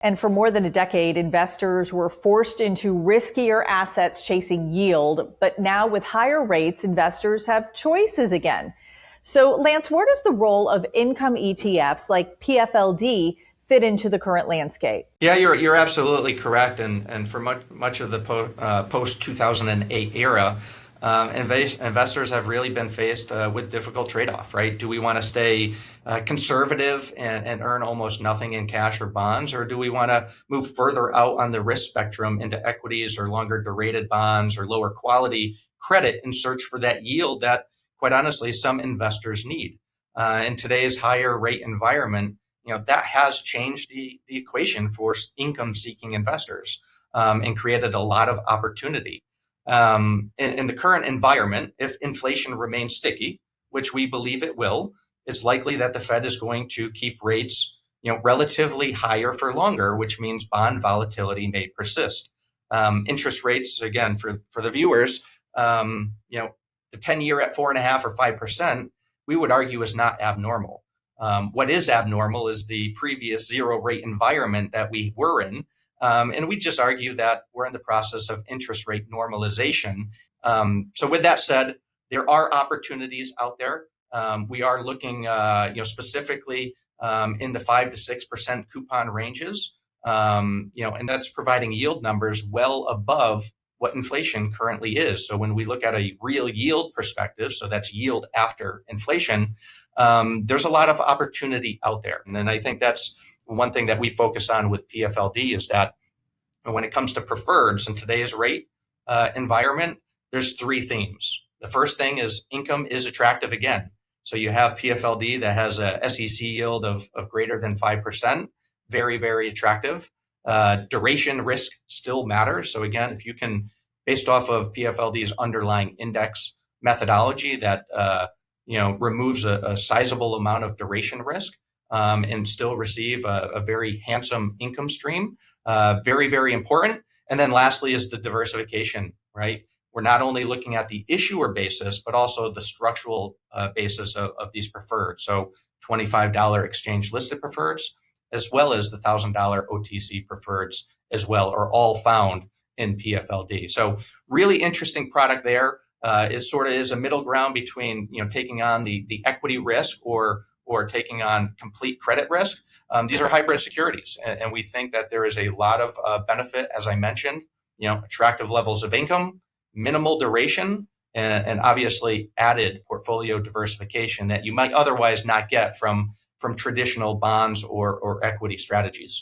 And for more than a decade, investors were forced into riskier assets chasing yield. But now with higher rates, investors have choices again. So Lance, where does the role of income ETFs like PFLD fit into the current landscape? Yeah, you're absolutely correct. And for much of the post 2008 era, investors have really been faced with difficult trade-off, right? Do we want to stay conservative and earn almost nothing in cash or bonds, or do we want to move further out on the risk spectrum into equities or longer durated bonds or lower quality credit in search for that yield that, quite honestly, some investors need? In today's higher rate environment, that has changed the equation for income-seeking investors and created a lot of opportunity. In the current environment, if inflation remains sticky, which we believe it will, it's likely that the Fed is going to keep rates, relatively higher for longer, which means bond volatility may persist. Interest rates, again, for the viewers, the 10-year at 4.5% or 5%, we would argue is not abnormal. What is abnormal is the previous zero rate environment that we were in. And we just argue that we're in the process of interest rate normalization. So with that said, there are opportunities out there. We are looking, specifically in the 5 to 6% coupon ranges, and that's providing yield numbers well above what inflation currently is. So when we look at a real yield perspective, so that's yield after inflation, there's a lot of opportunity out there. And then I think that's one thing that we focus on with PFLD is that when it comes to preferreds in today's rate environment, there's three themes. The first thing is income is attractive again. So you have PFLD that has a SEC yield of greater than 5%, very, very attractive. Duration risk still matters. So again, if you can, based off of PFLD's underlying index methodology that removes a sizable amount of duration risk and still receive a very handsome income stream, very, very important. And then lastly is the diversification, right? We're not only looking at the issuer basis, but also the structural basis of these preferred. So $25 exchange listed preferreds, as well as the $1,000 OTC preferreds as well, are all found in PFLD. So really interesting product there. It sort of is a middle ground between taking on the equity risk or taking on complete credit risk. These are hybrid securities, and we think that there is a lot of benefit, as I mentioned, attractive levels of income, minimal duration, and obviously added portfolio diversification that you might otherwise not get from traditional bonds or equity strategies.